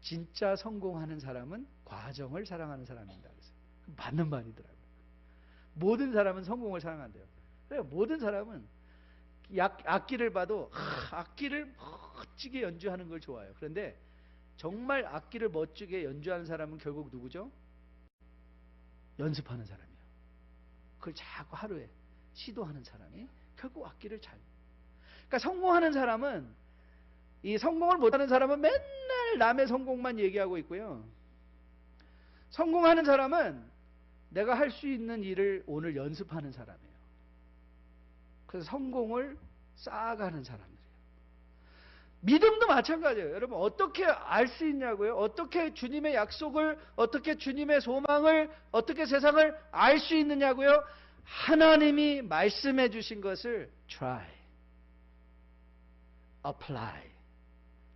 진짜 성공하는 사람은 과정을 사랑하는 사람입니다. 그래서 맞는 말이더라고요. 모든 사람은 성공을 사랑한대요. 그래요. 모든 사람은 악기를 봐도 악기를 멋지게 연주하는 걸 좋아해요. 그런데 정말 악기를 멋지게 연주하는 사람은 결국 누구죠? 연습하는 사람이에요. 그걸 자꾸 하루에 시도하는 사람이 결국 악기를 잘. 그러니까 성공하는 사람은, 이 성공을 못하는 사람은 맨날 남의 성공만 얘기하고 있고요. 성공하는 사람은 내가 할 수 있는 일을 오늘 연습하는 사람이에요. 그래서 성공을 쌓아가는 사람들이에요. 믿음도 마찬가지예요. 여러분, 어떻게 알 수 있냐고요? 어떻게 주님의 약속을, 어떻게 주님의 소망을, 어떻게 세상을 알 수 있느냐고요? 하나님이 말씀해 주신 것을 try, apply,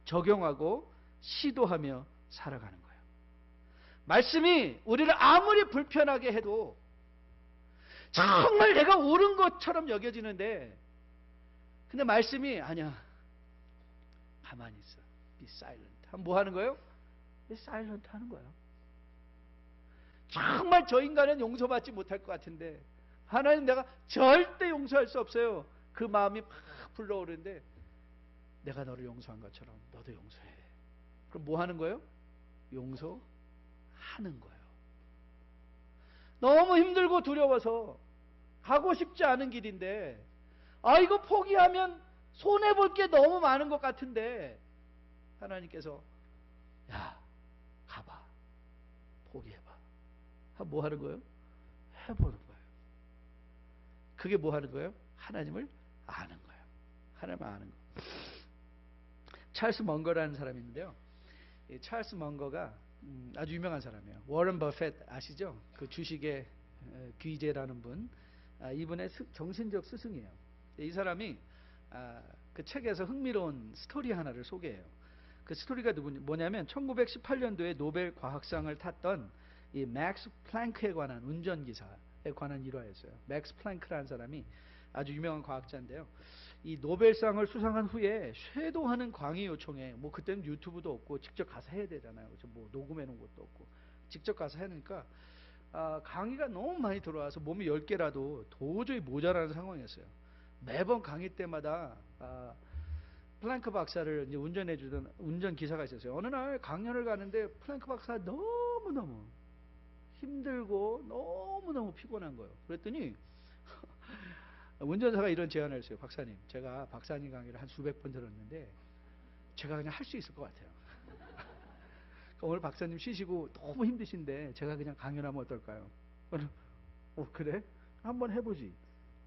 적용하고 시도하며 살아가는 거예요. 말씀이 우리를 아무리 불편하게 해도 정말 내가 옳은 것처럼 여겨지는데, 근데 말씀이 아니야, 가만히 있어, be silent. 하면 뭐 하는 거예요? be silent 하는 거예요. 정말 저 인간은 용서받지 못할 것 같은데 하나님, 내가 절대 용서할 수 없어요. 그 마음이 막 불러오르는데 내가 너를 용서한 것처럼 너도 용서해. 그럼 뭐 하는 거예요? 용서하는 거예요. 너무 힘들고 두려워서 가고 싶지 않은 길인데, 아, 이거 포기하면 손해볼 게 너무 많은 것 같은데 하나님께서 야, 가봐, 포기해봐. 뭐 하는 거예요? 해보는 거예요. 그게 뭐 하는 거예요? 하나님을 아는 거예요. 하나님을 아는 거. 찰스 먼거라는 사람이 있는데요. 이 찰스 먼거가 아주 유명한 사람이에요. 워런 버핏 아시죠? 그 주식의 귀재라는 분. 이분의 정신적 스승이에요. 이 사람이 그 책에서 흥미로운 스토리 하나를 소개해요. 그 스토리가 뭐냐면 1918년도에 노벨 과학상을 tas던 이 맥스 플랭크에 관한 운전기사에 관한 일화였어요. 맥스 플랭크라는 사람이 아주 유명한 과학자인데요. 이 노벨상을 수상한 후에 쇄도하는 강의 요청에, 뭐 그때는 유튜브도 없고 직접 가서 해야 되잖아요. 뭐 녹음해 놓은 것도 없고 직접 가서 하니까 강의가 너무 많이 들어와서 몸이 10개라도 도저히 모자라는 상황이었어요. 매번 강의 때마다 플랭크 박사를 이제 운전해주던 운전기사가 있었어요. 어느 날 강연을 가는데 플랭크 박사가 너무너무 힘들고 너무너무 피곤한 거예요. 그랬더니 운전사가 이런 제안을 했어요. 박사님, 제가 박사님 강의를 한 수백 번 들었는데 제가 그냥 할 수 있을 것 같아요. 오늘 박사님 쉬시고 너무 힘드신데 제가 그냥 강연하면 어떨까요? 그래? 한번 해보지.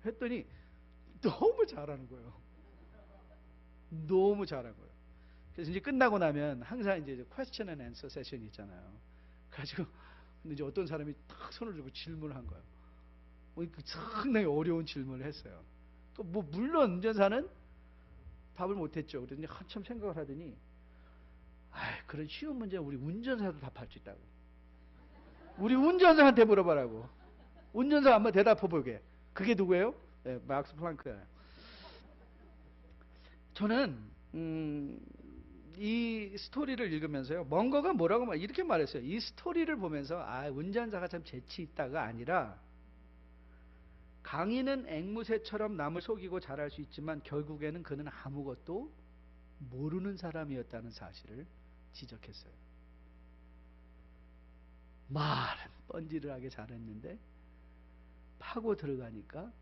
했더니 너무 잘하는 거예요. 너무 잘한 거예요. 그래서 이제 끝나고 나면 항상 이제 question and answer 세션이 있잖아요. 그래가지고 근데 이제 어떤 사람이 탁 손을 들고 질문을 한 거예요. 상당히 어려운 질문을 했어요. 뭐 물론 운전사는 답을 못했죠. 그래서 한참 생각을 하더니, 그런 쉬운 문제는 우리 운전사도 답할 수 있다고. 우리 운전사한테 물어봐라고. 운전사 한번 대답해 보게. 그게 누구예요? 네, 막스 플랑크예요. 저는 이 스토리를 읽으면서요, 뭔가가 뭐라고 이렇게 말했어요. 이 스토리를 보면서 운전자가 참 재치 있다가 아니라, 강인은 앵무새처럼 남을 속이고 잘할 수 있지만 결국에는 그는 아무것도 모르는 사람이었다는 사실을 지적했어요. 말은 뻔질하게 잘했는데 파고 들어가니까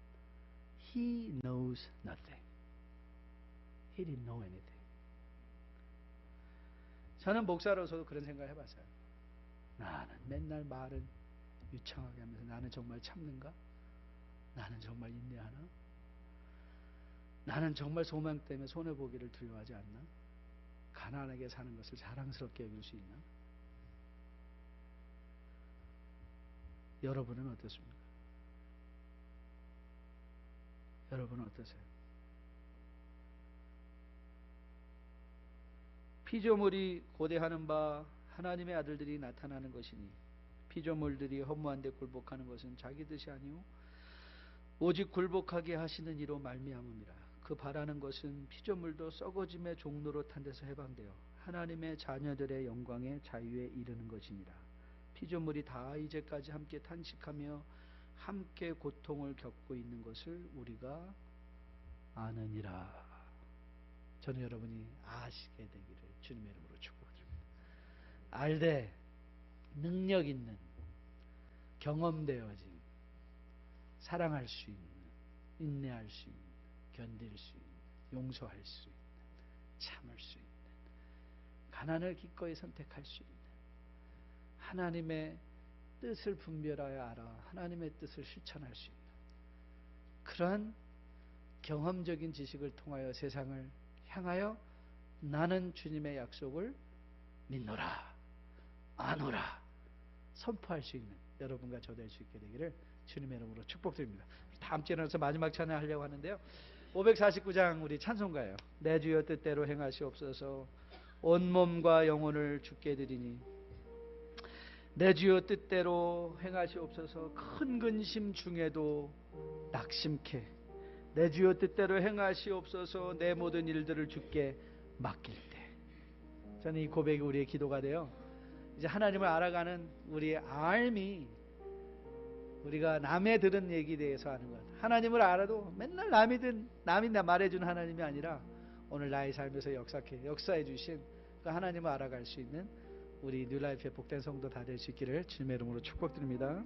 he knows nothing. He didn't know anything. 저는 목사로서도 그런 생각을 해봤어요. 나는 맨날 말은 유창하게 하면서 나는 정말 참는가? 나는 정말 인내하나? 나는 정말 소망 때문에 손해보기를 두려워하지 않나? 가난하게 사는 것을 자랑스럽게 여길 수 있나? 여러분은 어떻습니까? 여러분은 어떠세요? 피조물이 고대하는 바 하나님의 아들들이 나타나는 것이니 피조물들이 허무한데 굴복하는 것은 자기 뜻이 아니오 오직 굴복하게 하시는 이로 말미암음이라. 그 바라는 것은 피조물도 썩어짐의 종로로 탄 데서 해방되어 하나님의 자녀들의 영광의 자유에 이르는 것이니라. 피조물이 다 이제까지 함께 탄식하며 함께 고통을 겪고 있는 것을 우리가 아느니라. 저는 여러분이 아시게 되기를 주님의 이름으로 축복드립니다. 알되 능력 있는, 경험되어진, 사랑할 수 있는, 인내할 수 있는, 견딜 수 있는, 용서할 수 있는, 참을 수 있는, 가난을 기꺼이 선택할 수 있는, 하나님의 뜻을 분별하여 알아 하나님의 뜻을 실천할 수 있는 그러한 경험적인 지식을 통하여 세상을 향하여 나는 주님의 약속을 믿노라, 아노라 선포할 수 있는 여러분과 저 될 수 있게 되기를 주님의 이름으로 축복드립니다. 다음 주에 나서 마지막 찬양하려고 하는데요, 549장 우리 찬송가예요. 내 주여 뜻대로 행하시옵소서. 온몸과 영혼을 주께 드리니 내 주여 뜻대로 행하시옵소서. 큰 근심 중에도 낙심케 내 주여 뜻대로 행하시옵소서. 내 모든 일들을 주께 맡길 때. 저는 이 고백이 우리의 기도가 돼요. 이제 하나님을 알아가는 우리의 삶이, 우리가 남의 들은 얘기에 대해서 하는 것, 하나님을 알아도 맨날 남이 말해준 하나님이 아니라 오늘 나의 삶에서 역사해 주신 그 하나님을 알아갈 수 있는 우리 뉴라이프의 복된 성도 다 될 수 있기를 주님의 이름으로 축복드립니다.